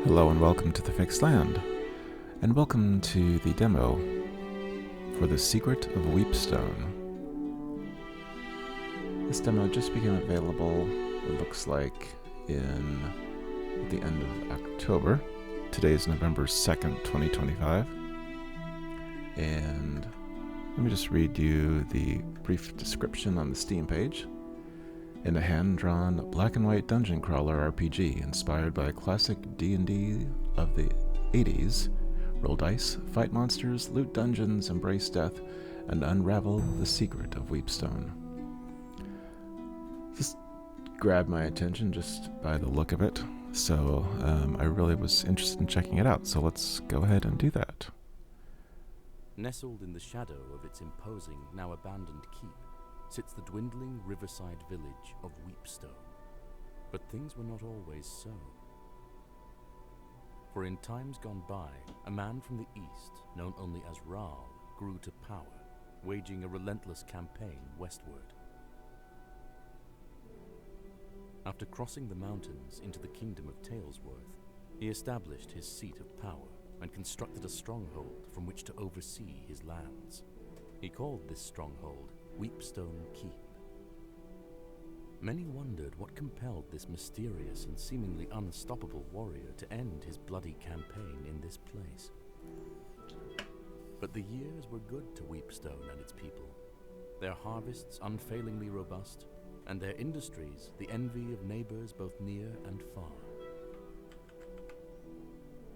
Hello and welcome to the Fixed Land, and welcome to the demo for the Secret of Weepstone. This demo just became available, it looks like, at the end of October. Today is November 2nd, 2025. And let me just read you the brief description on the Steam page. In a hand-drawn black and white dungeon crawler RPG inspired by a classic D&D of the 80's, roll dice, fight monsters, loot dungeons, embrace death, and unravel the secret of Weepstone. This grabbed my attention just by the look of it, so I really was interested in checking it out, so let's go ahead and do that. Nestled in the shadow of its imposing, now abandoned keep, sits the dwindling riverside village of Weepstone. But things were not always so. For in times gone by, a man from the east, known only as Raal, grew to power, waging a relentless campaign westward. After crossing the mountains into the kingdom of Talesworth, he established his seat of power and constructed a stronghold from which to oversee his lands. He called this stronghold Weepstone Keep. Many wondered what compelled this mysterious and seemingly unstoppable warrior to end his bloody campaign in this place. But the years were good to Weepstone and its people, their harvests unfailingly robust, and their industries the envy of neighbors both near and far.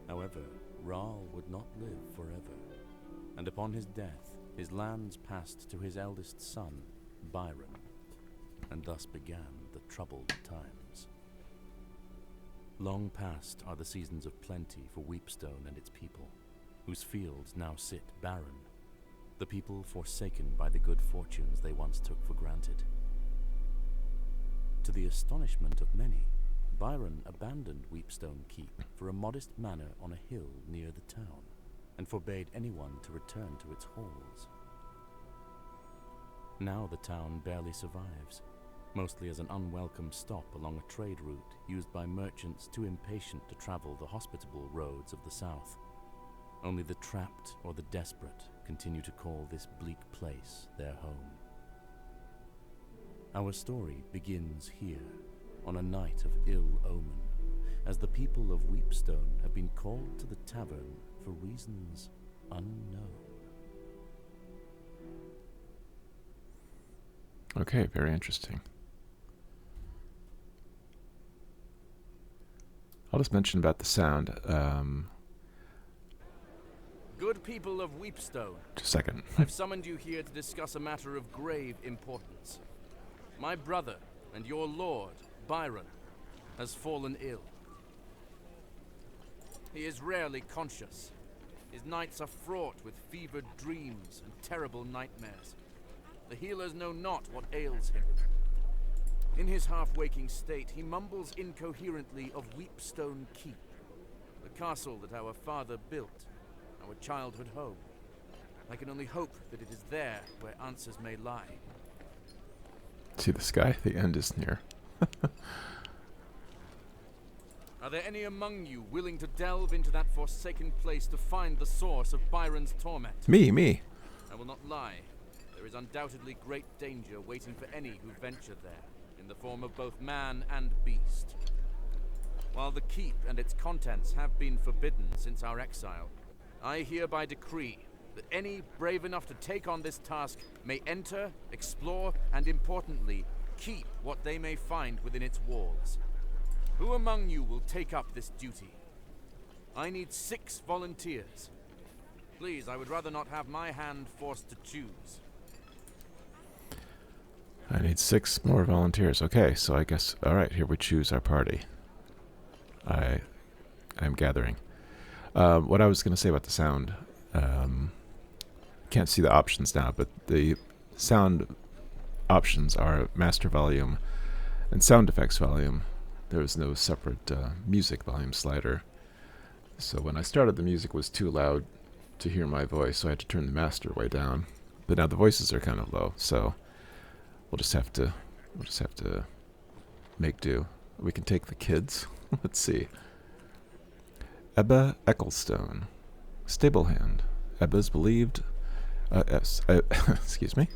However, Raal would not live forever, and upon his death, his lands passed to his eldest son, Byron, and thus began the troubled times. Long past are the seasons of plenty for Weepstone and its people, whose fields now sit barren, the people forsaken by the good fortunes they once took for granted. To the astonishment of many, Byron abandoned Weepstone Keep for a modest manor on a hill near the town, and forbade anyone to return to its halls. Now the town barely survives, mostly as an unwelcome stop along a trade route used by merchants too impatient to travel the hospitable roads of the south. Only the trapped or the desperate continue to call this bleak place their home. Our story begins here, on a night of ill omen, as the people of Weepstone have been called to the tavern for reasons unknown. Okay, very interesting. I'll just mention about the sound. Good people of Weepstone, Just a second. I've summoned you here to discuss a matter of grave importance. My brother and your lord, Byron, has fallen ill. He is rarely conscious. His nights are fraught with fevered dreams and terrible nightmares. The healers know not what ails him. In his half-waking state, he mumbles incoherently of Weepstone Keep, the castle that our father built, our childhood home. I can only hope that it is there where answers may lie. See the sky? The end is near. Are there any among you willing to delve into that forsaken place to find the source of Byron's torment? Me. I will not lie. There is undoubtedly great danger waiting for any who venture there, in the form of both man and beast. While the keep and its contents have been forbidden since our exile, I hereby decree that any brave enough to take on this task may enter, explore, and importantly, keep what they may find within its walls. Who among you will take up this duty? I need 6 volunteers. Please, I would rather not have my hand forced to choose. I need 6 more volunteers. Okay, so I guess, alright, here we choose our party. I'm gathering. What I was going to say about the sound, can't see the options now, but the sound options are master volume and sound effects volume. There was no separate music volume slider. So when I started, the music was too loud to hear my voice, so I had to turn the master way down. But now the voices are kind of low, so we'll just have to make do. We can take the kids. Let's see. Ebba Ecclestone, stable hand. Ebba is believed. Excuse me.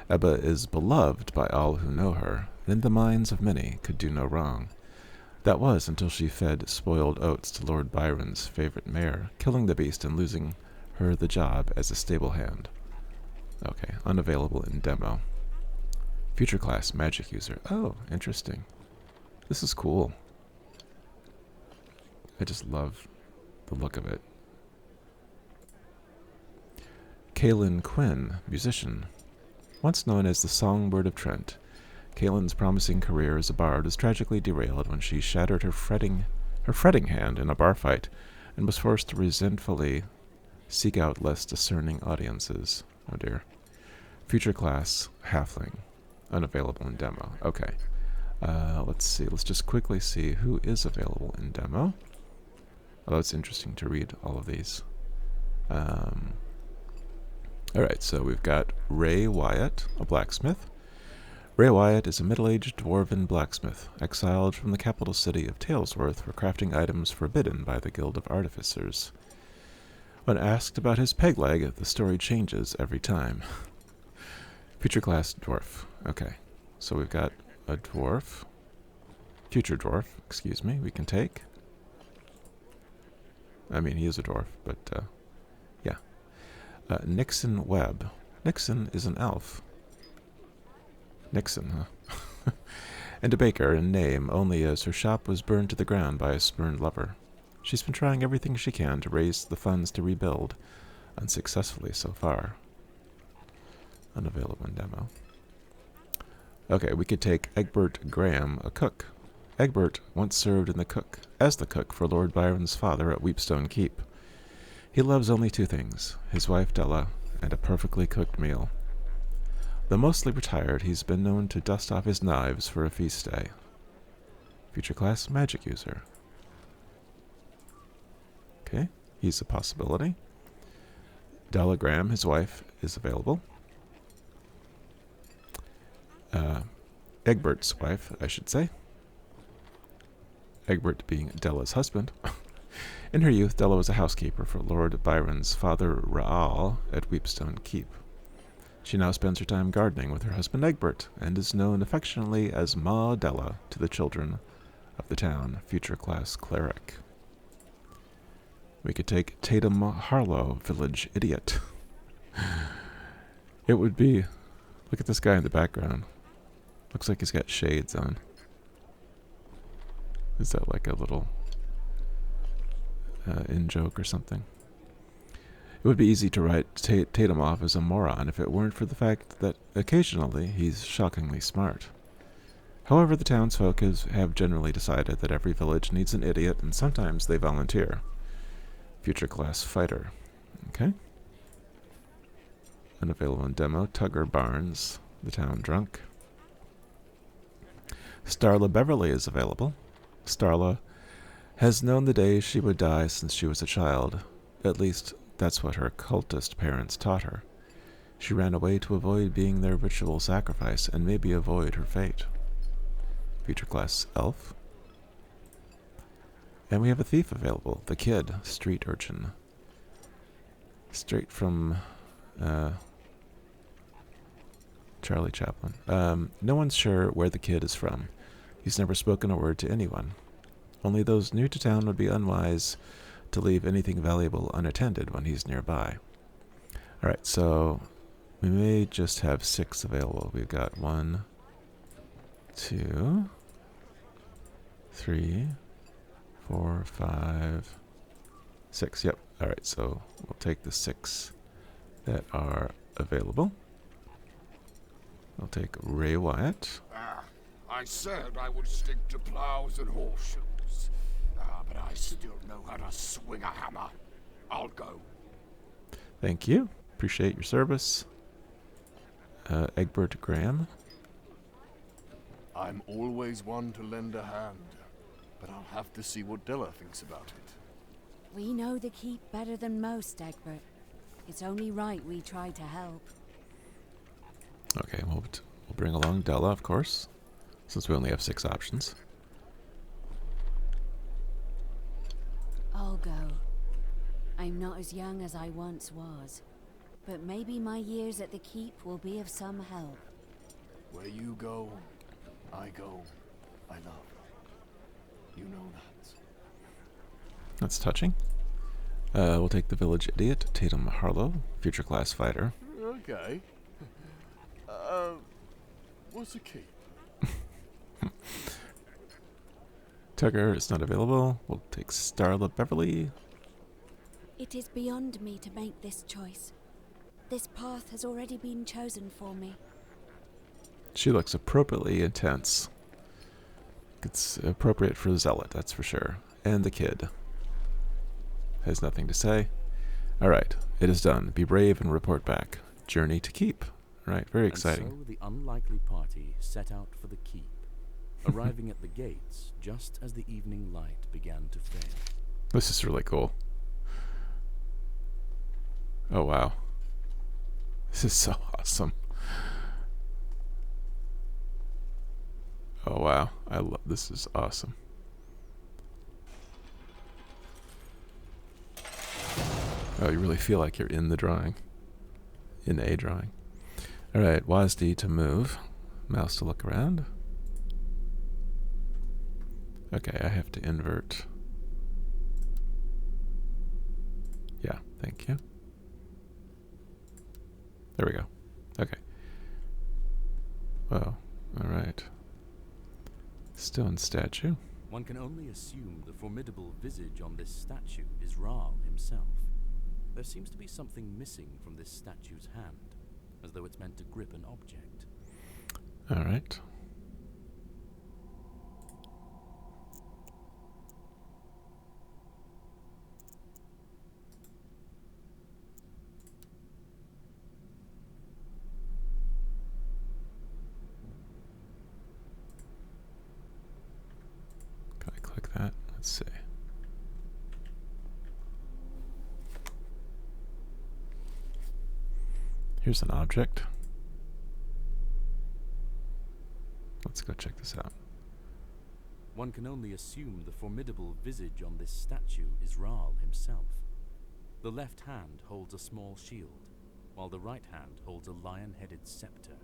Ebba is beloved by all who know her, and in the minds of many could do no wrong. That was until she fed spoiled oats to Lord Byron's favorite mare, killing the beast and losing her the job as a stable hand. Okay, unavailable in demo. Future class magic user. Oh, interesting. This is cool. I just love the look of it. Kaelin Quinn, musician. Once known as the Songbird of Trent, Kaelin's promising career as a bard was tragically derailed when she shattered her fretting hand in a bar fight and was forced to resentfully seek out less discerning audiences. Oh dear. Future class halfling. Unavailable in demo. Okay. Let's see. Let's just quickly see who is available in demo. Although it's interesting to read all of these. Alright, so we've got Ray Wyatt, a blacksmith. Ray Wyatt is a middle-aged dwarven blacksmith, exiled from the capital city of Talesworth for crafting items forbidden by the Guild of Artificers. When asked about his peg leg, the story changes every time. Future class dwarf. Okay, so we've got a dwarf. Future dwarf, excuse me, we can take. I mean, he is a dwarf, but, yeah. Nixon Webb. Nixon is an elf. Nixon, huh? And a baker in name, only as her shop was burned to the ground by a spurned lover. She's been trying everything she can to raise the funds to rebuild, unsuccessfully so far. Unavailable in demo. Okay, we could take Egbert Graham, a cook. Egbert once served as the cook for Lord Byron's father at Weepstone Keep. He loves only two things, his wife Della, and a perfectly cooked meal. Though mostly retired, he's been known to dust off his knives for a feast day. Future class magic user. Okay, he's a possibility. Della Graham, his wife, is available. Egbert's wife, I should say. Egbert being Della's husband. In her youth, Della was a housekeeper for Lord Byron's father Raal at Weepstone Keep. She now spends her time gardening with her husband Egbert, and is known affectionately as Ma Della to the children of the town, future class cleric. We could take Tatum Harlow, village idiot. It would be... Look at this guy in the background. Looks like he's got shades on. Is that like a little in-joke or something? It would be easy to write Tatum off as a moron if it weren't for the fact that occasionally he's shockingly smart. However, the townsfolk have generally decided that every village needs an idiot, and sometimes they volunteer. Future class fighter. Okay. Unavailable in demo. Tugger Barnes, the town drunk. Starla Beverly is available. Starla has known the day she would die since she was a child. At least, that's what her cultist parents taught her. She ran away to avoid being their ritual sacrifice and maybe avoid her fate. Future class elf. And we have a thief available. The Kid, street urchin. Straight from Charlie Chaplin. No one's sure where the Kid is from. He's never spoken a word to anyone. Only those new to town would be unwise to leave anything valuable unattended when he's nearby. Alright, so we may just have 6 available. We've got 1, 2, 3, 4, 5, 6. Yep. Alright, so we'll take the 6 that are available. I'll take Ray Wyatt. I said I would stick to plows and horseshoes. But I still know how to swing a hammer. I'll go. Thank you. Appreciate your service. Egbert Graham. I'm always one to lend a hand, but I'll have to see what Della thinks about it. We know the keep better than most, Egbert. It's only right we try to help. Okay, we'll bring along Della, of course, since we only have 6 options. I'll go. I'm not as young as I once was, but maybe my years at the keep will be of some help. Where you go, I love. You know that. That's touching. We'll take the village idiot, Tatum Harlow, future class fighter. Okay. What's the key? Tugger is not available. We'll take Starla Beverly. It is beyond me to make this choice. This path has already been chosen for me. She looks appropriately intense. It's appropriate for the Zealot, that's for sure. And the kid has nothing to say. Alright, it is done. Be brave and report back. Journey to keep. Right, very exciting. And so the unlikely party set out for the keep, arriving at the gates just as the evening light began to fade. This is really cool. Oh wow. This is so awesome. Oh wow. This is awesome. Oh, you really feel like you're in the drawing. In a drawing. Alright, WASD to move. Mouse to look around. Okay, I have to invert. Yeah, thank you. There we go. Okay. Well, alright. Stone statue. One can only assume the formidable visage on this statue is Rahl himself. There seems to be something missing from this statue's hand, as though it's meant to grip an object. Alright. Can I click that? Let's see. Here's an object. Let's go check this out. One can only assume the formidable visage on this statue is Rahl himself. The left hand holds a small shield, while the right hand holds a lion-headed scepter.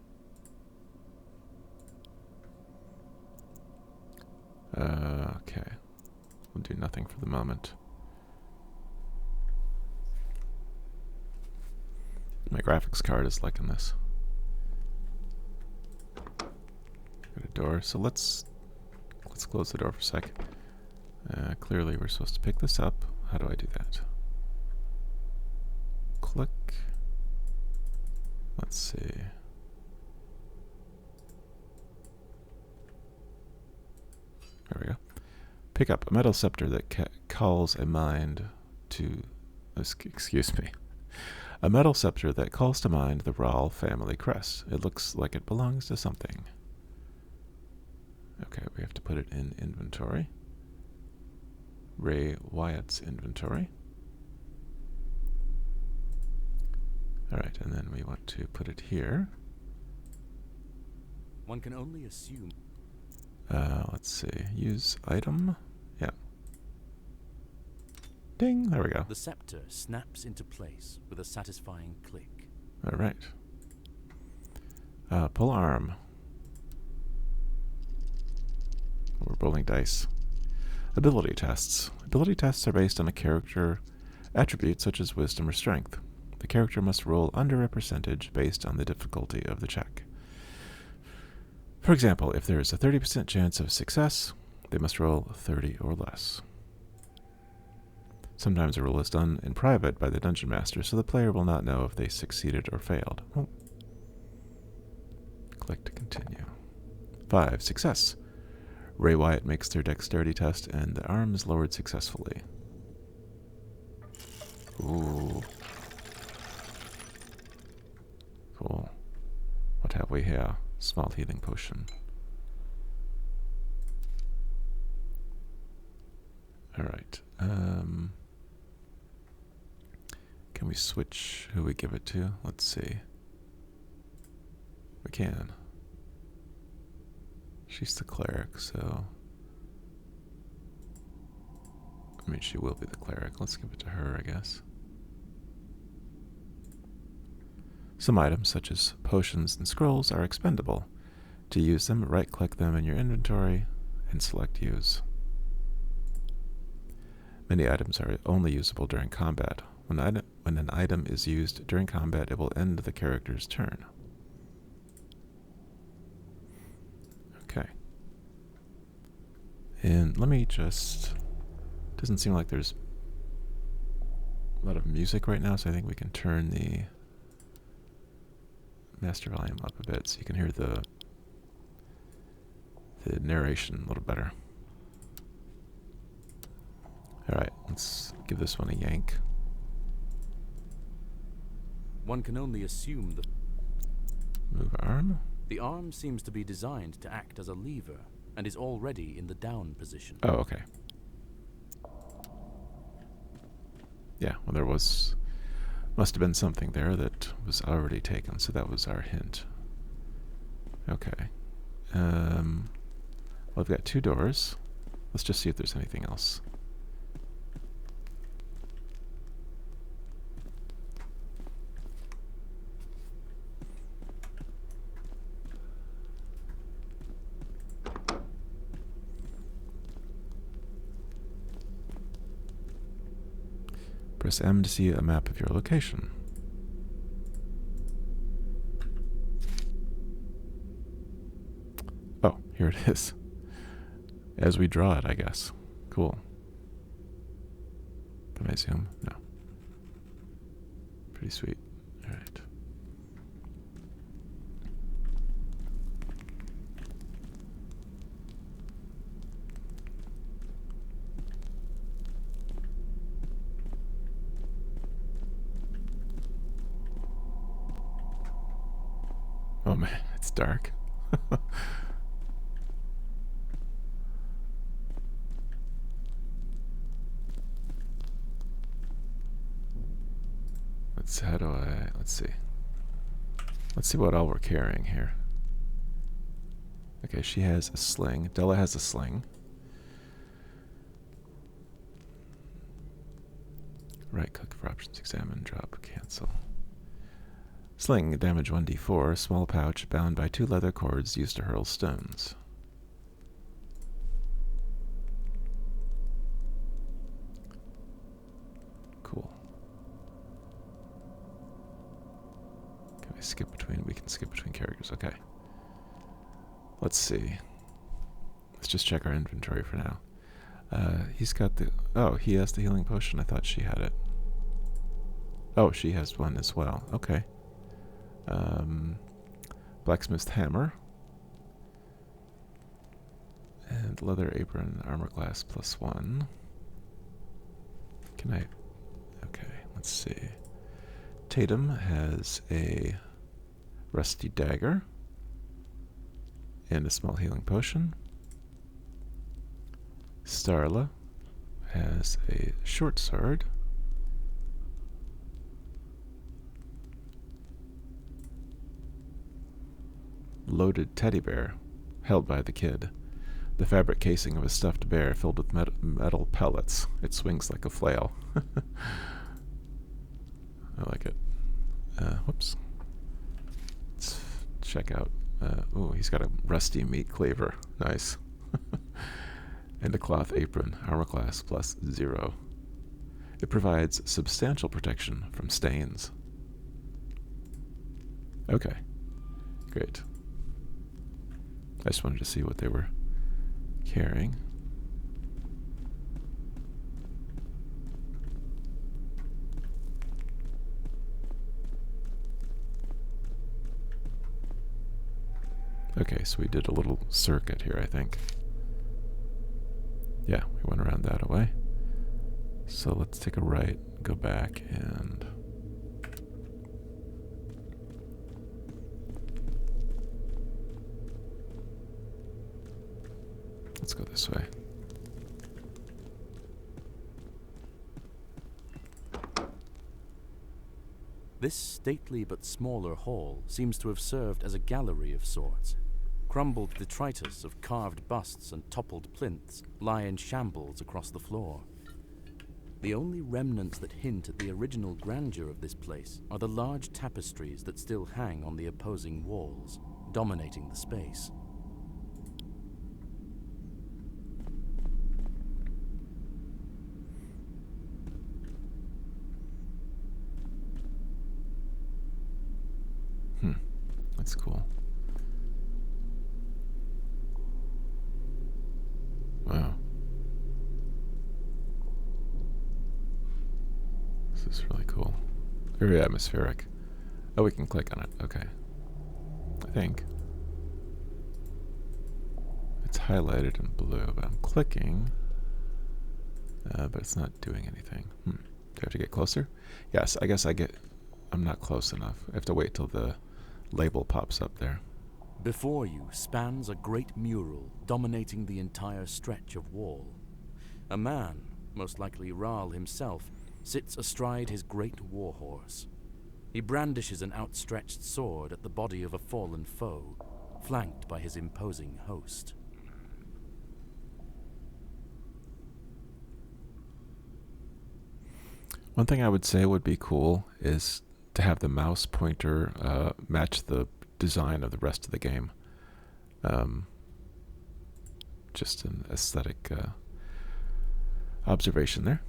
Okay. We'll do nothing for the moment. My graphics card is liking this. Got a door, so let's close the door for a sec. Clearly we're supposed to pick this up. How do I do that? Click. Let's see. There we go. Pick up a metal scepter that calls a mind to... excuse me. A metal scepter that calls to mind the Rahl family crest. It looks like it belongs to something. Okay, we have to put it in inventory. Ray Wyatt's inventory. Alright, and then we want to put it here. One can only assume... let's see. Use item. Yeah. Ding! There we go. The scepter snaps into place with a satisfying click. Alright. Pull arm. We're rolling dice. Ability tests. Ability tests are based on a character attribute such as wisdom or strength. The character must roll under a percentage based on the difficulty of the check. For example, if there is a 30% chance of success, they must roll 30 or less. Sometimes a roll is done in private by the dungeon master, so the player will not know if they succeeded or failed. Oh. Click to continue. 5. Success. Ray Wyatt makes their dexterity test, and the arm is lowered successfully. Ooh. Cool. What have we here? Small healing potion. Alright. Can we switch who we give it to? Let's see. We can. She's the cleric, so... I mean, she will be the cleric. Let's give it to her, I guess. Some items, such as potions and scrolls, are expendable. To use them, right-click them in your inventory and select Use. Many items are only usable during combat. When an item is used during combat, it will end the character's turn. Okay. And let me just... Doesn't seem like there's a lot of music right now, so I think we can turn the master volume up a bit so you can hear the narration a little better. Alright, let's give this one a yank. One can only assume the... Move arm. The arm seems to be designed to act as a lever, and is already in the down position. Oh, okay. Yeah, well there must have been something there that was already taken, so that was our hint. Okay. Well, I've got 2 doors. Let's just see if there's anything else. Press M to see a map of your location. Oh, here it is. As we draw it, I guess. Cool. Can I zoom? No. Pretty sweet. Alright. Oh man, it's dark. Let's see. Let's see what all we're carrying here. Okay, she has a sling. Della has a sling. Right click for options, examine, drop, cancel. Sling, damage 1d4, small pouch bound by 2 leather cords used to hurl stones. Cool. We can skip between characters, okay. Let's see. Let's just check our inventory for now. He's got the... Oh, he has the healing potion. I thought she had it. Oh, she has one as well. Okay. Blacksmith's hammer. And leather apron, armor class +1. Can I... Okay, let's see. Tatum has a rusty dagger and a small healing potion. Starla has a short sword. Loaded teddy bear held by the kid. The fabric casing of a stuffed bear filled with metal pellets. It swings like a flail. I like it. Whoops. Let's check out. Oh, he's got a rusty meat cleaver. Nice. And a cloth apron. Armor class +0. It provides substantial protection from stains. Okay. Great. I just wanted to see what they were carrying. Okay, so we did a little circuit here, I think. Yeah, we went around that way. So let's take a right, go back, and... let's go this way. This stately but smaller hall seems to have served as a gallery of sorts. Crumbled detritus of carved busts and toppled plinths lie in shambles across the floor. The only remnants that hint at the original grandeur of this place are the large tapestries that still hang on the opposing walls, dominating the space. That's cool. Wow. This is really cool. Very atmospheric. Oh, we can click on it. Okay. I think. It's highlighted in blue, but I'm clicking. But it's not doing anything. Do I have to get closer? Yes, I guess I'm not close enough. I have to wait till the label pops up there. Before you spans a great mural dominating the entire stretch of wall. A man, most likely Rahl himself, sits astride his great warhorse. He brandishes an outstretched sword at the body of a fallen foe, flanked by his imposing host. One thing I would say would be cool is to have the mouse pointer match the design of the rest of the game. Just an aesthetic observation there.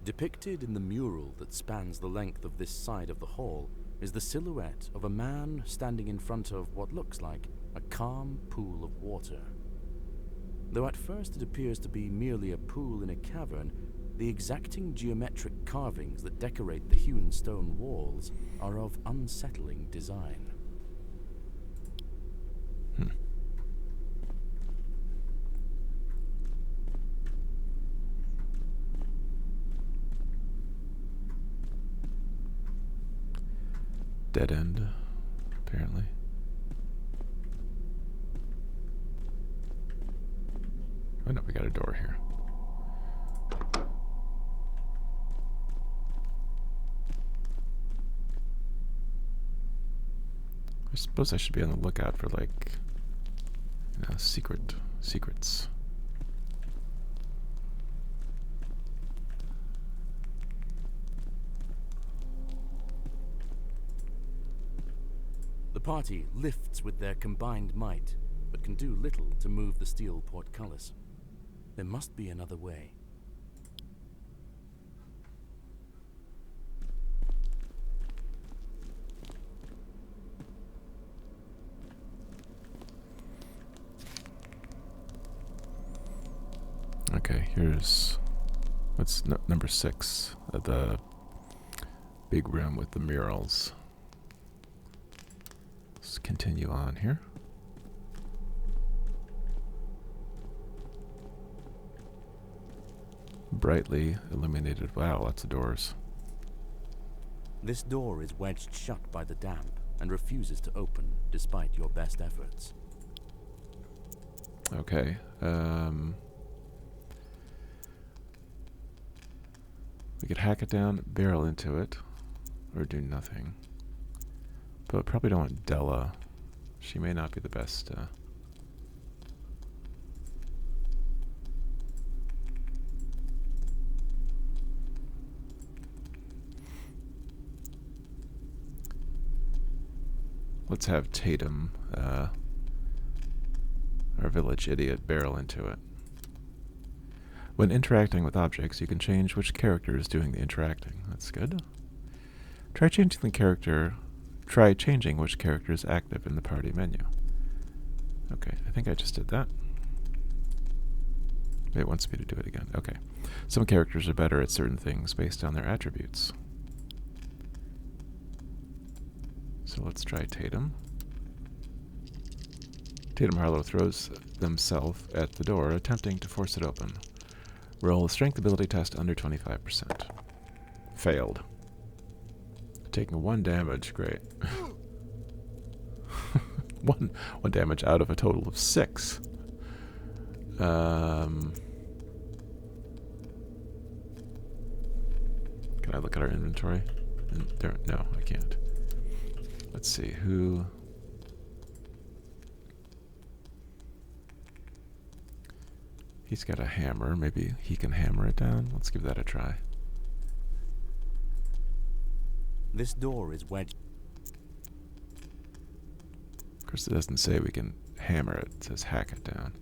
Depicted in the mural that spans the length of this side of the hall is the silhouette of a man standing in front of what looks like a calm pool of water. Though at first it appears to be merely a pool in a cavern, the exacting geometric carvings that decorate the hewn stone walls are of unsettling design. Dead end, apparently. Oh no, we got a door here. I suppose I should be on the lookout for, like, secrets. The party lifts with their combined might, but can do little to move the steel portcullis. There must be another way. Okay, here's what's number 6, the big room with the murals. Let's continue on here. Brightly illuminated. Wow, lots of doors. This door is wedged shut by the damp and refuses to open despite your best efforts. Okay. We could hack it down, barrel into it, or do nothing. But probably don't want Della. She may not be the best. Let's have Tatum, our village idiot, barrel into it. When interacting with objects, you can change which character is doing the interacting. That's good. Try changing which character is active in the party menu. Okay, I think I just did that. It wants me to do it again. Okay. Some characters are better at certain things based on their attributes. So let's try Tatum. Tatum Harlow throws themselves at the door, attempting to force it open. Roll a strength ability test under 25%. Failed. Taking 1 damage, great. one damage out of a total of 6. Can I look at our inventory? No, I can't. Let's see, who... He's got a hammer. Maybe he can hammer it down. Let's give that a try. This door is wedged. Of course, it doesn't say we can hammer it. It says hack it down.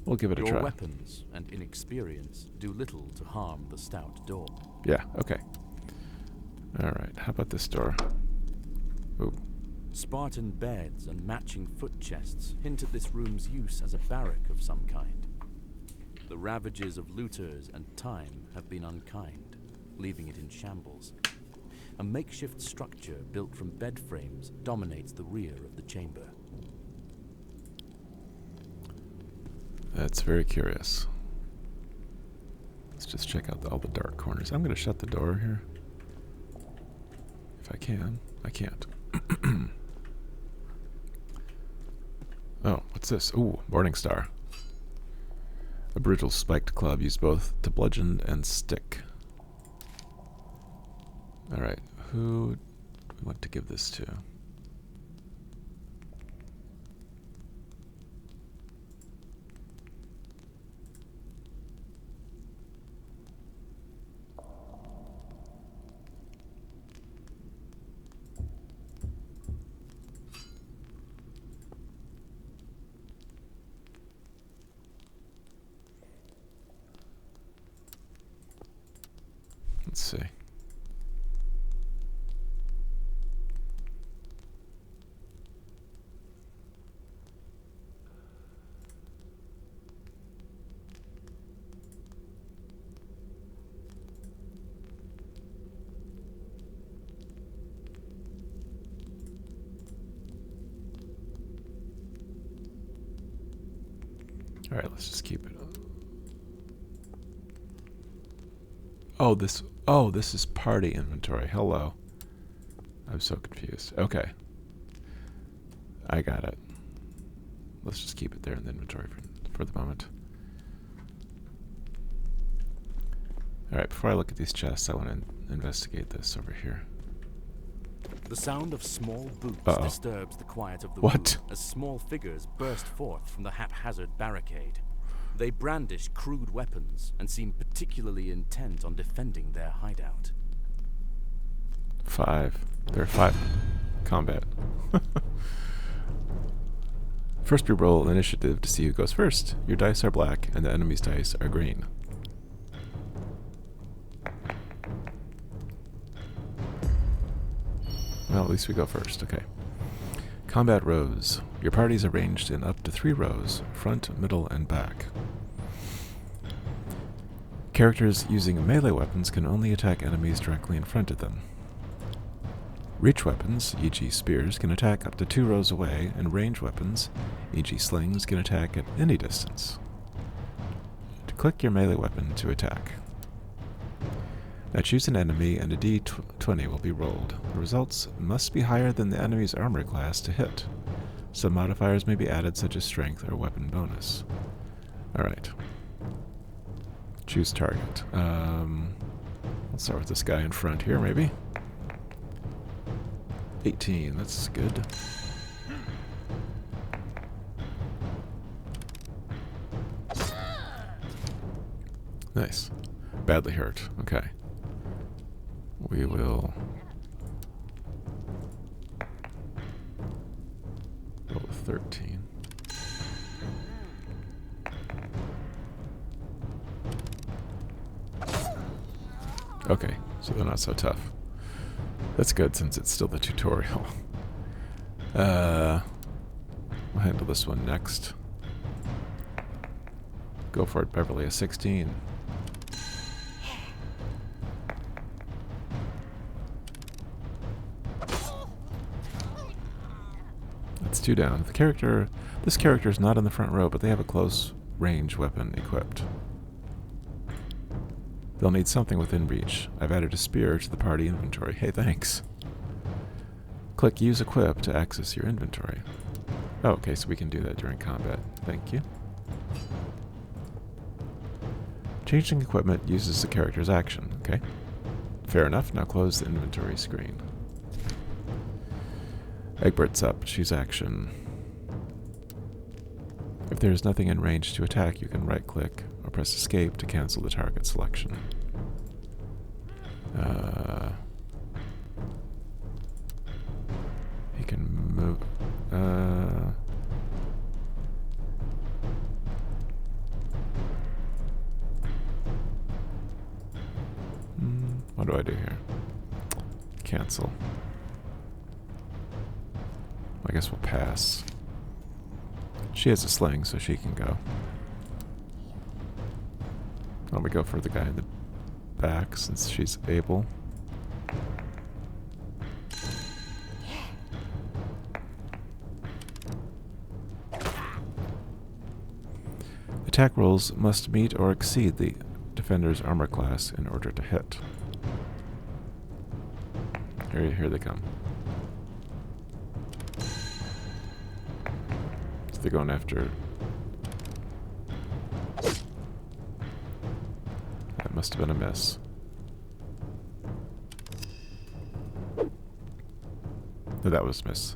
We'll give it a Your try. weapons and inexperience do little to harm the stout door. Yeah, okay. Alright, how about this door? Ooh. Spartan beds and matching foot chests hint at this room's use as a barrack of some kind. The ravages of looters and time have been unkind, leaving it in shambles. A makeshift structure built from bed frames dominates the rear of the chamber. That's very curious. Let's just check out all the dark corners. I'm going to shut the door here. If I can. I can't. Oh, what's this? Ooh, Morning Star. A brutal spiked club used both to bludgeon and stick. Alright, who do we want to give this to? Let's see. All right, let's just keep it. Oh, this is party inventory. Hello. I'm so confused. Okay. I got it. Let's just keep it there in the inventory for the moment. Alright, before I look at these chests, I want to investigate this over here. The sound of small boots disturbs the quiet of the What? room as small figures burst forth from the haphazard barricade. They brandish crude weapons and seem particularly intent on defending their hideout. 5. There are 5. Combat. First, we roll initiative to see who goes first. Your dice are black, and the enemy's dice are green. Well, at least we go first. Okay. Combat rows. Your party is arranged in up to 3 rows, front, middle, and back. Characters using melee weapons can only attack enemies directly in front of them. Reach weapons, e.g. spears, can attack up to 2 rows away, and range weapons, e.g. slings, can attack at any distance. Click your melee weapon to attack. Now choose an enemy and a d20 will be rolled. The results must be higher than the enemy's armor class to hit. Some modifiers may be added such as strength or weapon bonus. Alright. Choose target. Let's start with this guy in front here, maybe. 18, that's good. Nice. Badly hurt. Okay. We will roll a 13. Okay, so they're not so tough. That's good since it's still the tutorial. We'll handle this one next. Go for it, Beverly, a 16. That's 2 down. This character is not in the front row, but they have a close range weapon equipped. They'll need something within reach. I've added a spear to the party inventory. Hey, thanks. Click Use Equip to access your inventory. Oh, okay, so we can do that during combat. Thank you. Changing equipment uses the character's action. Okay. Fair enough. Now close the inventory screen. Egbert's up. Choose action. If there is nothing in range to attack, you can right-click or press escape to cancel the target selection. He can move... what do I do here? Cancel. I guess we'll pass. She has a sling, so she can go. Why don't we go for the guy in the back, since she's able? Attack rolls must meet or exceed the defender's armor class in order to hit. Here they come. So they're going after... That must have been a miss. No, that was a miss.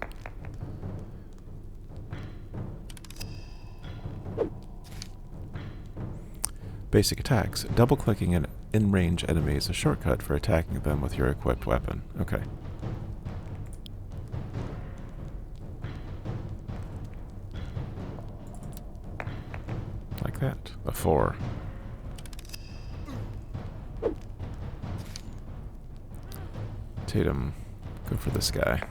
Basic attacks. Double-clicking an in-range enemy is a shortcut for attacking them with your equipped weapon. Okay. Like that. A 4. Tatum, go for this guy.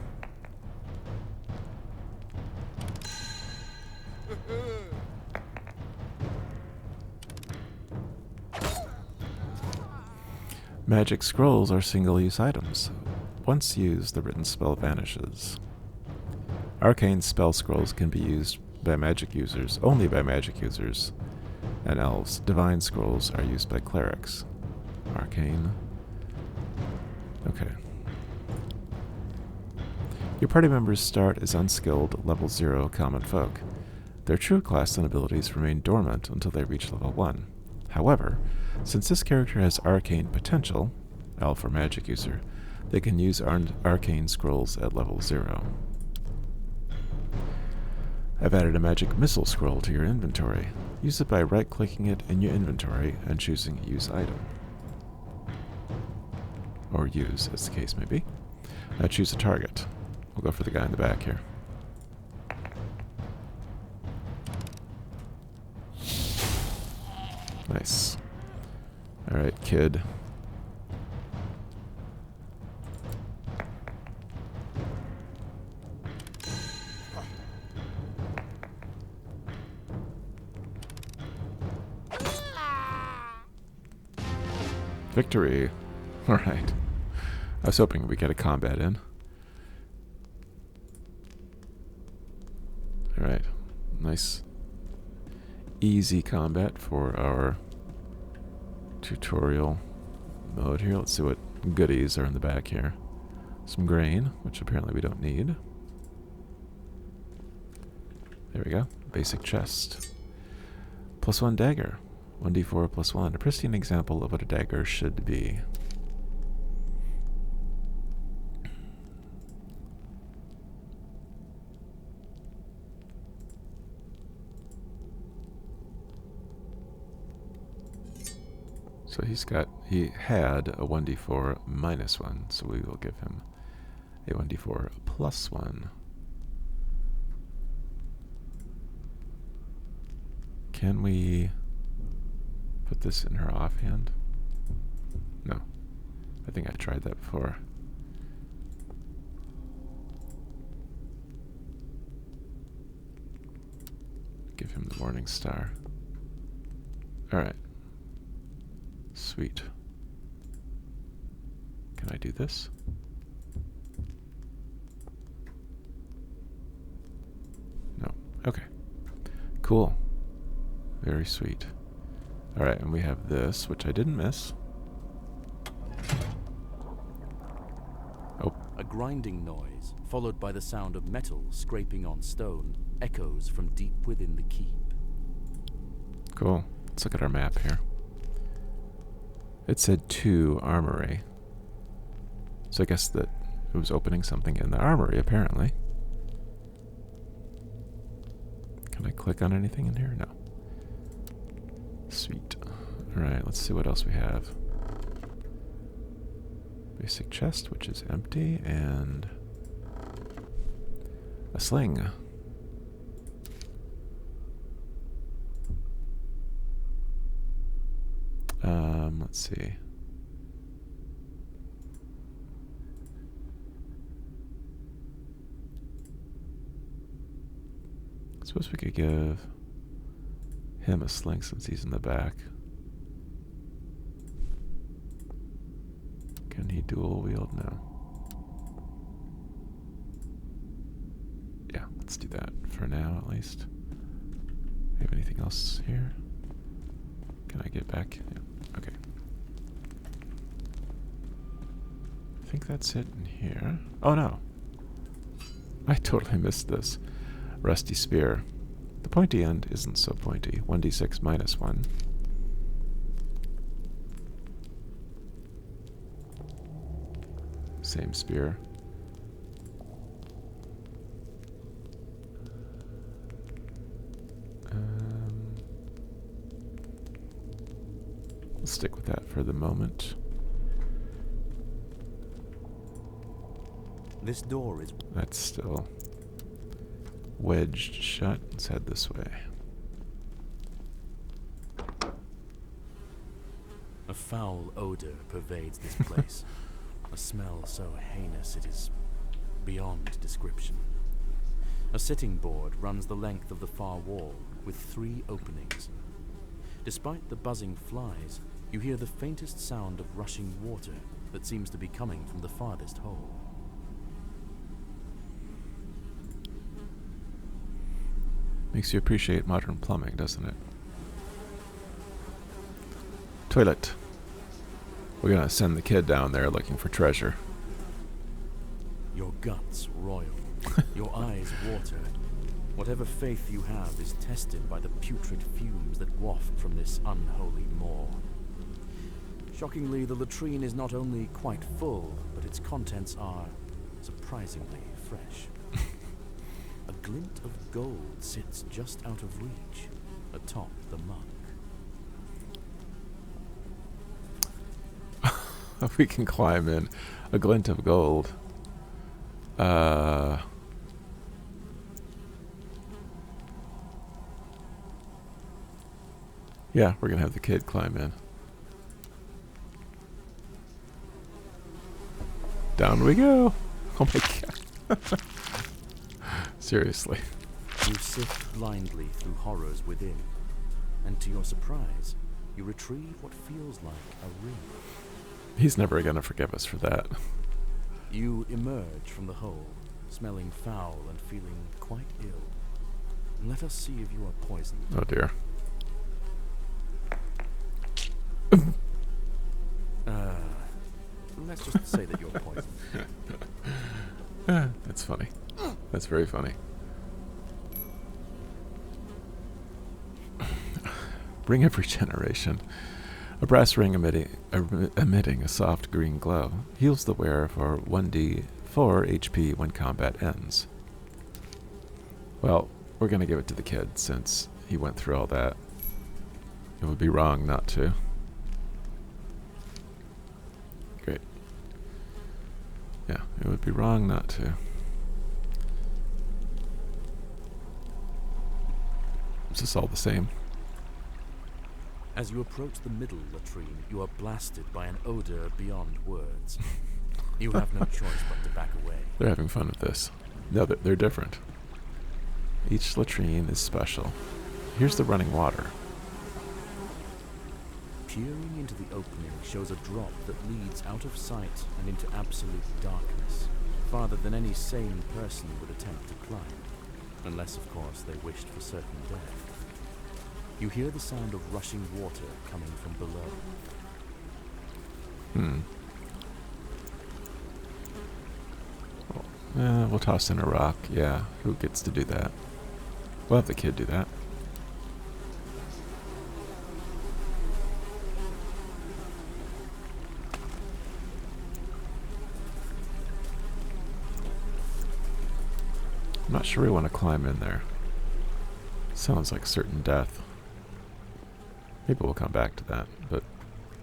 Magic scrolls are single-use items. Once used, the written spell vanishes. Arcane spell scrolls can be used by magic users, only by magic users, and elves. Divine scrolls are used by clerics. Arcane. Okay. Your party members start as unskilled, level 0 common folk. Their true class and abilities remain dormant until they reach level 1. However, since this character has arcane potential, elf or magic user, they can use arcane scrolls at level 0. I've added a magic missile scroll to your inventory. Use it by right-clicking it in your inventory and choosing Use Item. Or Use, as the case may be. Now choose a target. We'll go for the guy in the back here. Nice. Alright, kid. Victory. Alright. I was hoping we get a combat in. Alright. Nice. Easy combat for our tutorial mode here. Let's see what goodies are in the back here. Some grain, which apparently we don't need. There we go. Basic chest. +1 dagger. 1d4 +1. A pristine example of what a dagger should be. So he had a 1d4 -1, so we will give him a 1d4 +1. Can we put this in her offhand? No. I think I tried that before. Give him the Morning Star. Alright. Sweet. Can I do this? No. Okay. Cool. Very sweet. Alright, and we have this, which I didn't miss. Oh. A grinding noise, followed by the sound of metal scraping on stone, echoes from deep within the keep. Cool. Let's look at our map here. It said 2 armory. So I guess that it was opening something in the armory, apparently. Can I I click on anything in here? No. Sweet. Alright, let's see what else we have. Basic chest, which is empty, and a sling. Let's see. I suppose we could give him a sling since he's in the back. Can he dual wield now? Yeah, let's do that for now at least. We have anything else here? Can I get back? Yeah. Okay. I think that's it in here. Oh no! I totally missed this. Rusty spear. The pointy end isn't so pointy. 1d6 minus 1. Same spear. Let's stick with that for the moment. This door is... That's still wedged shut. Let's head this way. A foul odor pervades this place. A smell so heinous it is beyond description. A sitting board runs the length of the far wall with 3 openings. Despite the buzzing flies, you hear the faintest sound of rushing water that seems to be coming from the farthest hole. Makes you appreciate modern plumbing, doesn't it? Toilet. We're gonna send the kid down there looking for treasure. Your guts roil. Your eyes water. Whatever faith you have is tested by the putrid fumes that waft from this unholy maw. Shockingly, the latrine is not only quite full, but its contents are surprisingly fresh. A glint of gold sits just out of reach, atop the muck. If we can climb in. A glint of gold. Yeah, we're gonna have the kid climb in. Down we go. Oh my god. Seriously. You sift blindly through horrors within, and to your surprise, you retrieve what feels like a ring. He's never gonna forgive us for that. You emerge from the hole, smelling foul and feeling quite ill. Let us see if you are poisoned. Oh dear. Let's just say that you're poisoned. That's funny. That's very funny. Ring of Regeneration. A brass ring emitting a soft green glow heals the wearer for 1d4 HP when combat ends. Well, we're going to give it to the kid since he went through all that. It would be wrong not to. Great. Yeah, it would be wrong not to. Is this all the same? As you approach the middle latrine, you are blasted by an odor beyond words. You have no choice but to back away. They're having fun with this. No, they're different. Each latrine is special. Here's the running water. Peering into the opening shows a drop that leads out of sight and into absolute darkness, farther than any sane person would attempt to climb, unless, of course, they wished for certain death. You hear the sound of rushing water coming from below. We'll toss in a rock. Yeah, who gets to do that? We'll have the kid do that. I'm not sure we want to climb in there. Sounds like certain death. Maybe we'll come back to that, but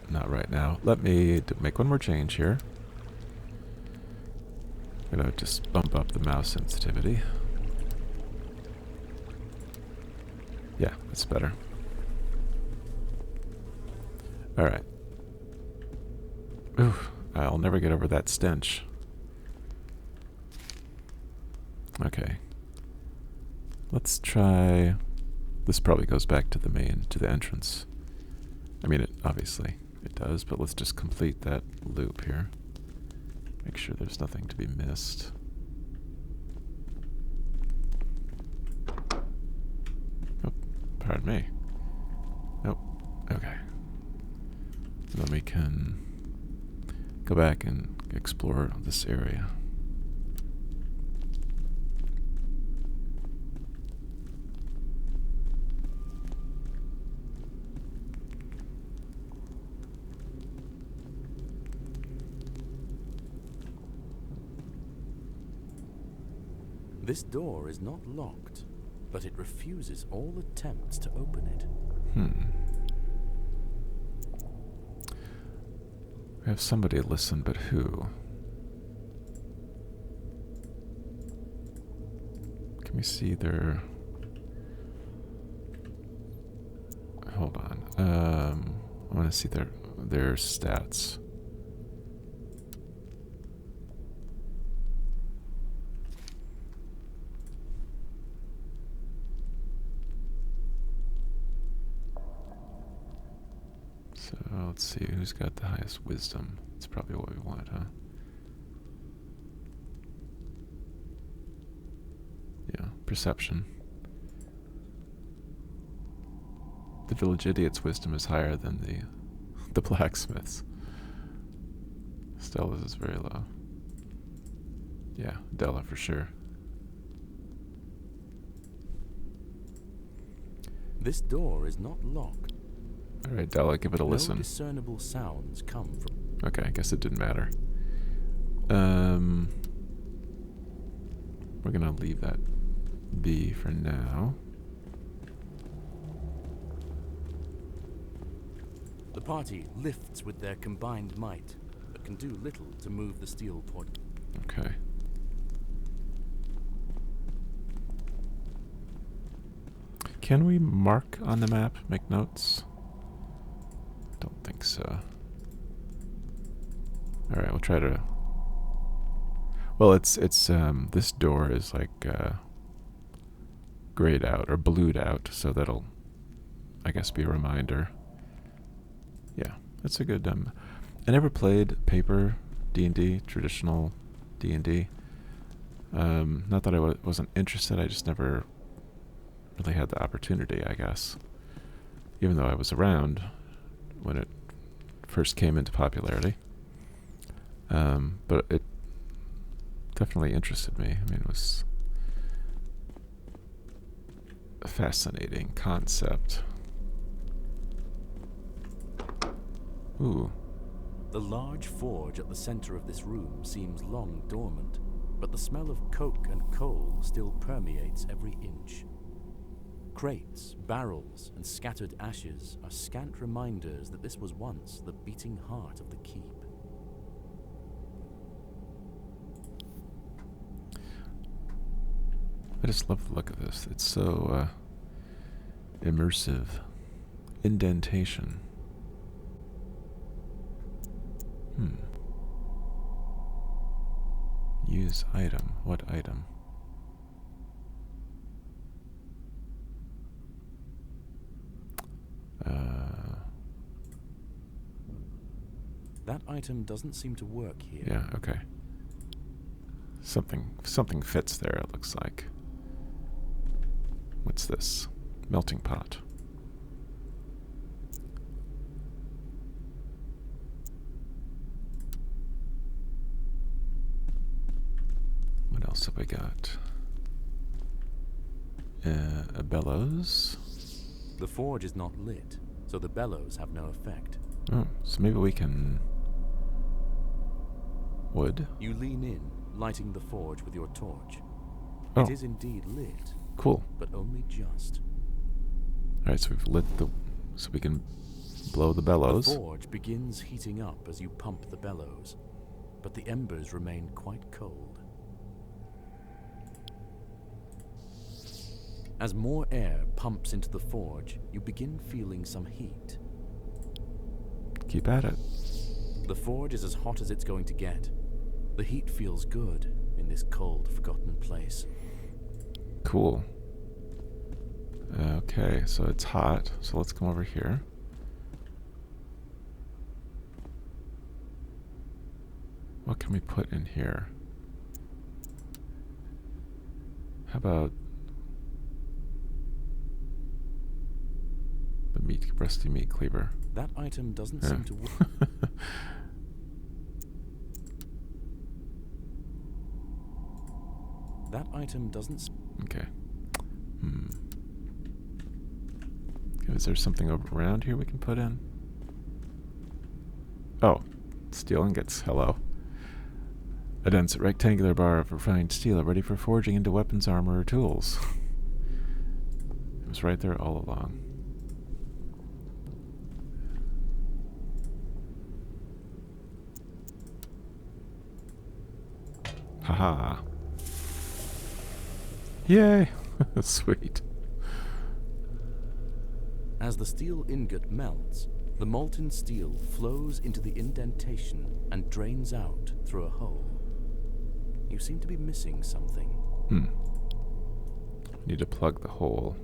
not right now. Let me make one more change here. I'm gonna just bump up the mouse sensitivity. Yeah, that's better. Alright. Ooh, I'll never get over that stench. Okay. Let's try... This probably goes back to the the entrance. I mean, obviously it does, but let's just complete that loop here. Make sure there's nothing to be missed. Oh, pardon me. Nope. Okay. Then we can go back and explore this area. This door is not locked, but it refuses all attempts to open it. We have somebody listen, but who? Can we see their... Hold on. I want to see their stats. So let's see who's got the highest wisdom. That's probably what we want, huh? Yeah, perception. The village idiot's wisdom is higher than the blacksmith's. Stella's is very low. Yeah, Della for sure. This door is not locked. Alright, Della, give it a listen. No discernible sounds come from... Okay, I guess it didn't matter. We're gonna leave that be for now. The party lifts with their combined might, but can do little to move the steel point. Okay. Can we mark on the map, make notes? Don't think so. Alright, we'll try to... Well, it's this door is like, grayed out, or blued out, so that'll, I guess, be a reminder. Yeah, that's a good, I never played paper D&D, traditional D&D. Not that I wasn't interested, I just never really had the opportunity, I guess. Even though I was around when it first came into popularity. But it definitely interested me. I mean, it was a fascinating concept. Ooh. The large forge at the center of this room seems long dormant, but the smell of coke and coal still permeates every inch. Crates, barrels, and scattered ashes are scant reminders that this was once the beating heart of the keep. I just love the look of this. It's so immersive. Indentation. Use item. What item? That item doesn't seem to work here. Yeah, okay. Something fits there, it looks like. What's this? Melting pot. What else have we got? A bellows. The forge is not lit, so the bellows have no effect. Oh, so maybe we can... Wood? You lean in, lighting the forge with your torch. Oh. It is indeed lit, Cool. but only just. Alright, so we've lit the... so we can blow the The bellows. forge begins heating up as you pump the bellows, but the embers remain quite cold. As more air pumps into the forge, you begin feeling some heat. Keep at it. The forge is as hot as it's going to get. The heat feels good in this cold, forgotten place. Cool. Okay, so it's hot. So let's come over here. What can we put in here? How about the rusty meat cleaver? That item doesn't Yeah. seem to work. That item doesn't... Okay. Is there something over around here we can put in? Oh, steel ingots. Hello. A dense rectangular bar of refined steel ready for forging into weapons, armor, or tools. It was right there all along. Haha. Yay! Sweet. As the steel ingot melts, the molten steel flows into the indentation and drains out through a hole. You seem to be missing something. Need to plug the hole.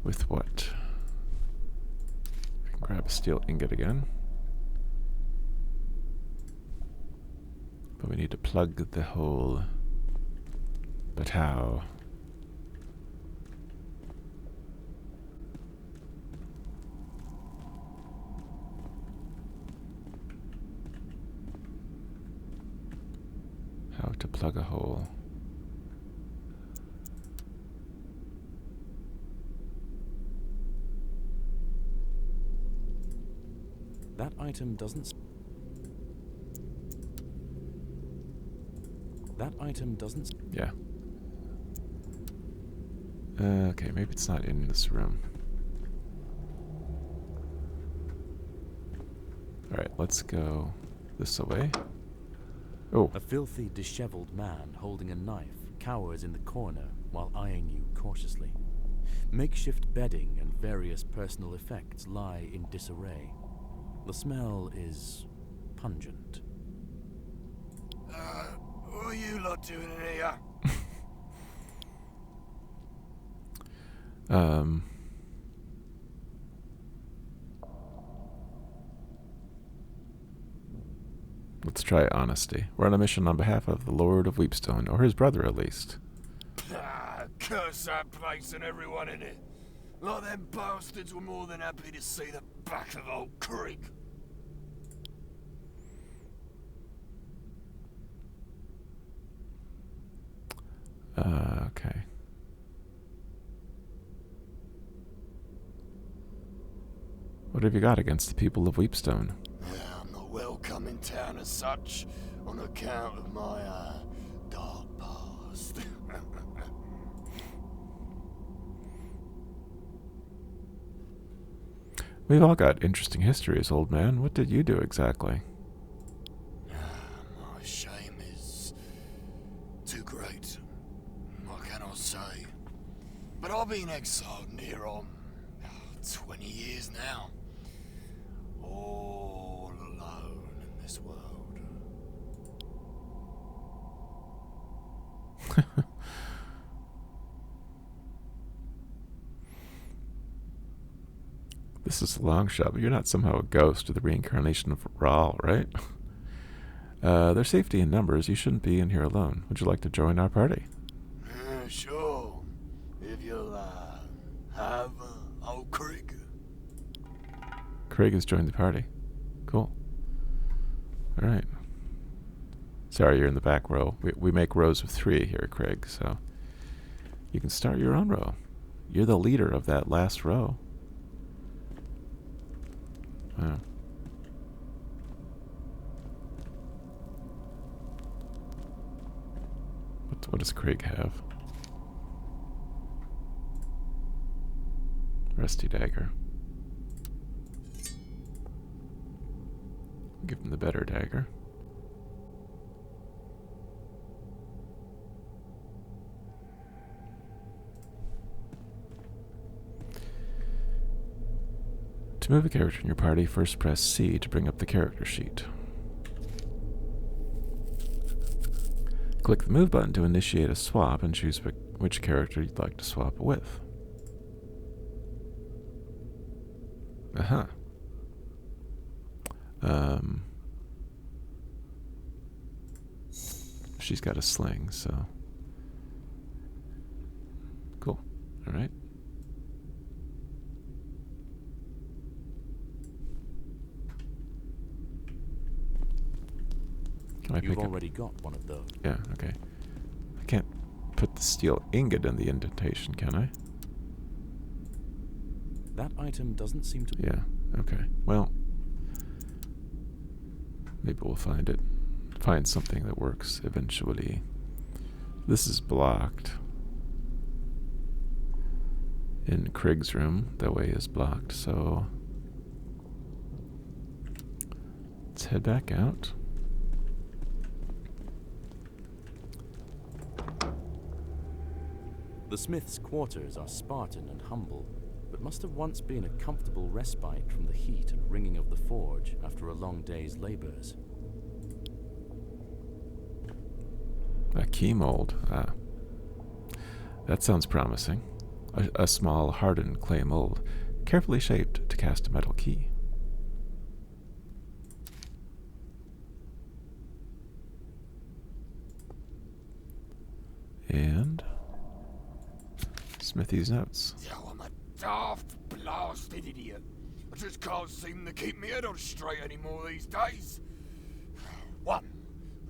With what? We can grab a steel ingot again. But we need to plug the hole. But how? How to plug a hole. That item doesn't... That item doesn't... Yeah. Okay, maybe it's not in this room. Alright, let's go this way. Oh, A filthy, disheveled man holding a knife cowers in the corner while eyeing you cautiously. Makeshift bedding and various personal effects lie in disarray. The smell is pungent. What are you lot doing in here? Let's try honesty. We're on a mission on behalf of the Lord of Weepstone, or his brother at least. Curse that place and everyone in it. Like them bastards were more than happy to see the back of old Creek. Okay. What have you got against the people of Weepstone? I'm not welcome in town as such, on account of my, dark past. We've all got interesting histories, old man. What did you do exactly? My shame is too great. What can I say? But I've been exiled near on 20 years now. All alone in this world. This is a long shot, but you're not somehow a ghost or the reincarnation of Raal, right? There's safety in numbers. You shouldn't be in here alone. Would you like to join our party? Sure. If you'll, have old Creek. Craig has joined the party. Cool. Alright. Sorry, you're in the back row. We make rows of 3 here, Craig, so you can start your own row. You're the leader of that last row. Wow. What does Craig have? Rusty dagger. Give him the better dagger. To move a character in your party, first press C to bring up the character sheet. Click the Move button to initiate a swap and choose which character you'd like to swap with. Uh-huh. She's got a sling, so... Cool. Alright. Can I You've pick already got one of those. Yeah, okay. I can't put the steel ingot in the indentation, can I? That item doesn't seem to... Yeah, okay. Well, maybe we'll find it. Find something that works eventually. This is blocked. In Craig's room, that way is blocked, so... Let's head back out. The smith's quarters are Spartan and humble, but must have once been a comfortable respite from the heat and ringing of the forge after a long day's labors. A key mold. Ah. That sounds promising. A small, hardened clay mold, carefully shaped to cast a metal key. And... Smithy's notes. Oh, I'm a daft, blasted idiot. I just can't seem to keep my head on straight anymore these days. 1.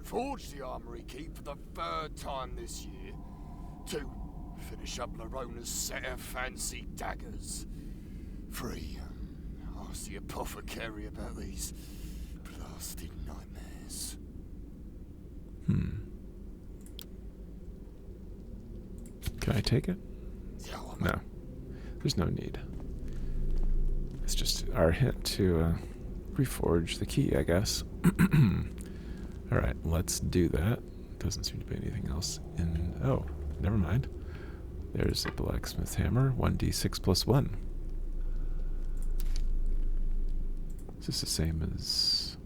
Forge the armory key for the 3rd time this year. 2. Finish up Larona's set of fancy daggers. 3. Ask the apothecary about these blasted nightmares. Can I take it? Oh, No. There's no need. It's just our hint to reforge the key, I guess. Alright, let's do that. Doesn't seem to be anything else in... Oh, never mind. There's a blacksmith hammer, 1d6 plus 1. Is this the same as...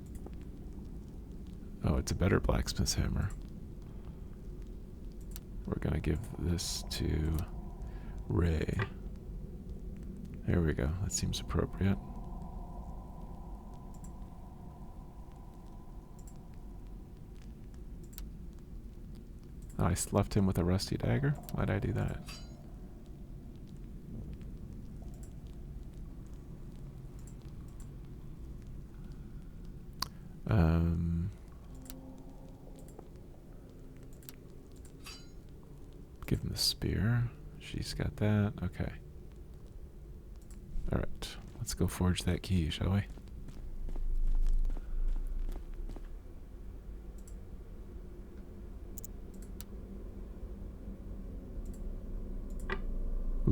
Oh, it's a better blacksmith hammer. We're gonna give this to Ray. There we go. That seems appropriate. Oh, I left him with a rusty dagger? Why'd I do that? Give him the spear. She's got that. Okay. Alright. Let's go forge that key, shall we?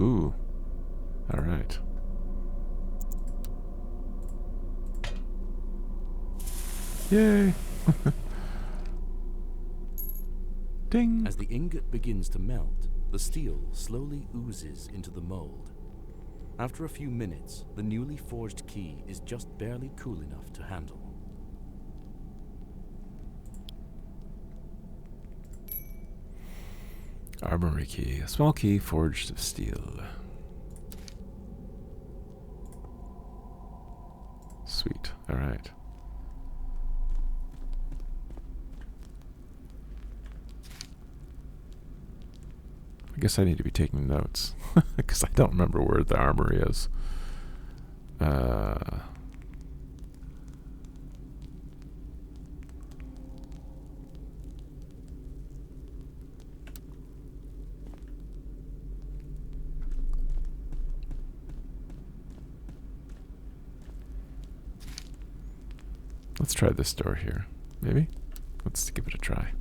Ooh. Alright. Yay! Ding! As the ingot begins to melt, the steel slowly oozes into the mold. After a few minutes, the newly forged key is just barely cool enough to handle. Armory key. A small key forged of steel. Sweet. Alright. I guess I need to be taking notes. Because I don't remember where the armory is. Let's try this door here. Maybe? Let's give it a try.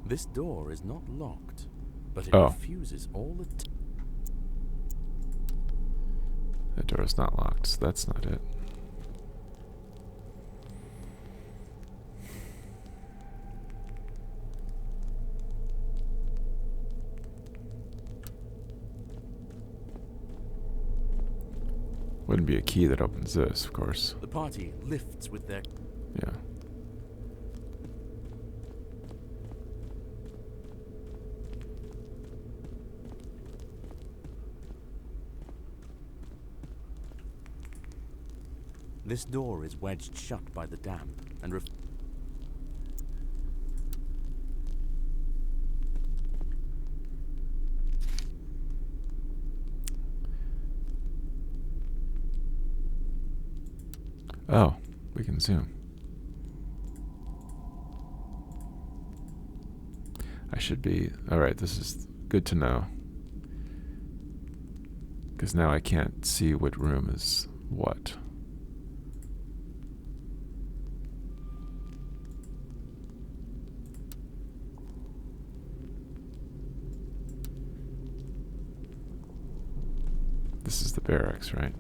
This door is not locked, but it Oh. refuses all the The door is not locked, so that's not it. Wouldn't be a key that opens this, of course. The party lifts with their... Yeah. This door is wedged shut by the damp and Oh, we can zoom. I should be... Alright, this is good to know. Because now I can't see what room is what. This is the barracks, right?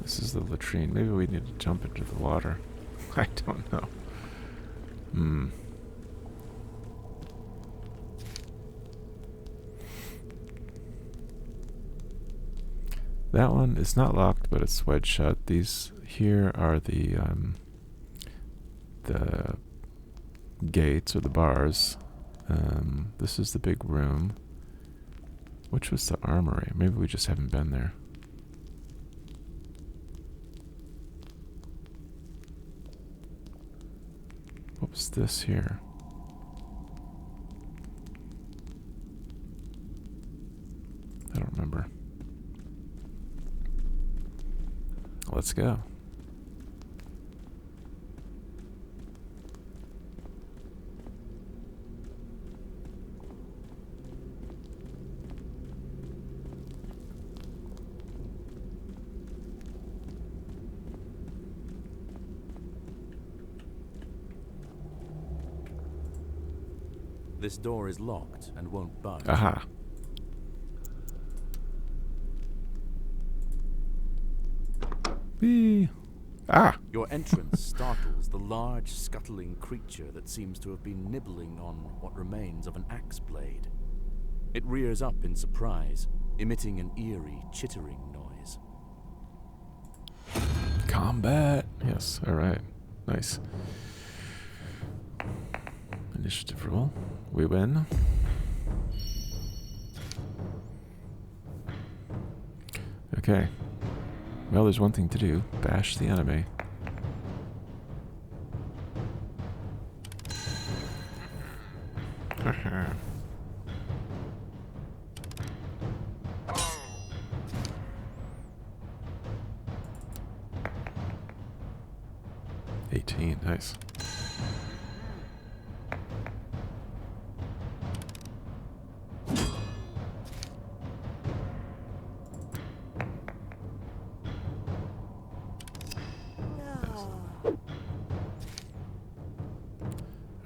This is the latrine. Maybe we need to jump into the water. I don't know. That one is not locked, but it's wedged shut. These here are the gates or the bars. This is the big room. Which was the armory? Maybe we just haven't been there. What was this here? I don't remember. Let's go. This door is locked and won't budge. Aha. Whee. Ah. Your entrance startles the large, scuttling creature that seems to have been nibbling on what remains of an axe blade. It rears up in surprise, emitting an eerie, chittering noise. Combat. Yes. All right. Nice. Initiative roll. We win. Okay. Well, there's one thing to do. Bash the enemy. Haha. Nice.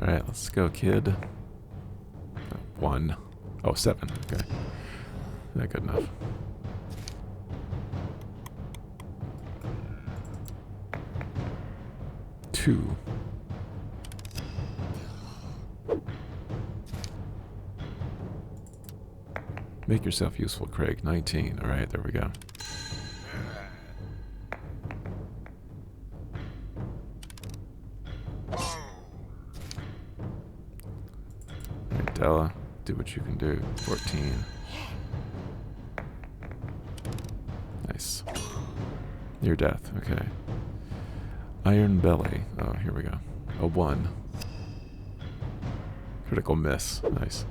Alright, let's go, kid. 1. Oh, 7. Okay. Not good enough. Two. Make yourself useful, Craig. 19. Alright, there we go. Alright, Della, do what you can do. 14. Nice. Near death. Okay. Iron Belly. Oh, here we go. A 1. Critical miss. Nice.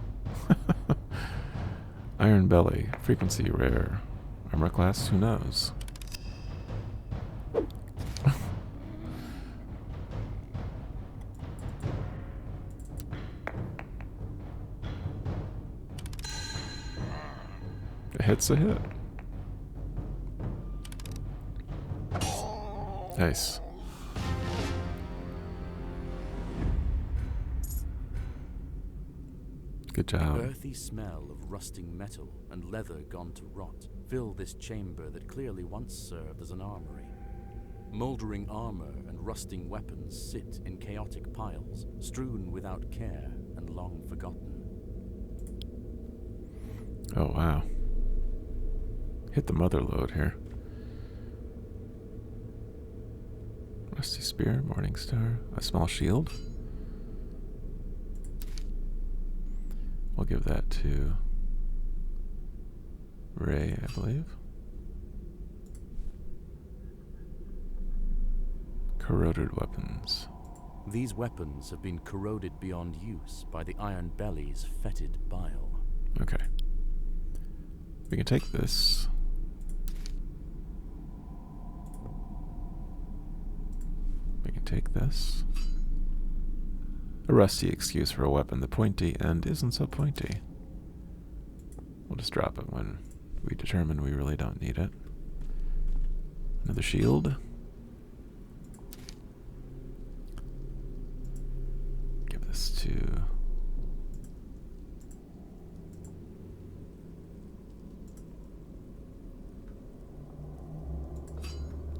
Iron Belly. Frequency rare. Armor class? Who knows? hit's a hit. Nice. Good The job. earthy smell of rusting metal and leather gone to rot fill this chamber that clearly once served as an armory. Mouldering armor and rusting weapons sit in chaotic piles, strewn without care and long forgotten. Oh, wow. Hit the mother lode here. Rusty spear, morning star, a small shield. We'll give that to Ray, I believe. Corroded weapons. These weapons have been corroded beyond use by the Iron Belly's fetid bile. Okay. We can take this. We can take this. A rusty excuse for a weapon. The pointy end isn't so pointy. We'll just drop it when we determine we really don't need it. Another shield. Give this to...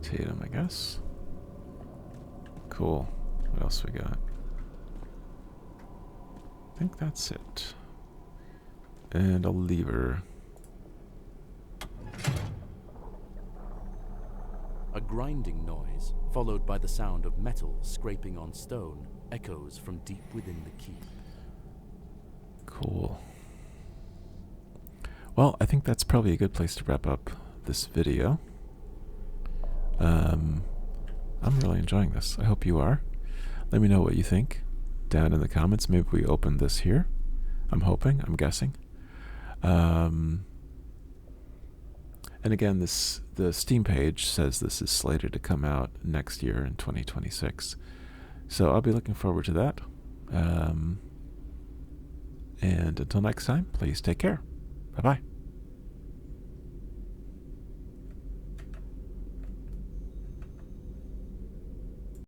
Tatum, I guess. Cool. What else we got? I think that's it. And a lever. A grinding noise, followed by the sound of metal scraping on stone, echoes from deep within the keep. Cool. Well, I think that's probably a good place to wrap up this video. I'm really enjoying this. I hope you are. Let me know what you think down in the comments. Maybe we open this here. I'm hoping. I'm guessing. And again, the Steam page says this is slated to come out next year in 2026. So I'll be looking forward to that. And until next time, please take care. Bye-bye.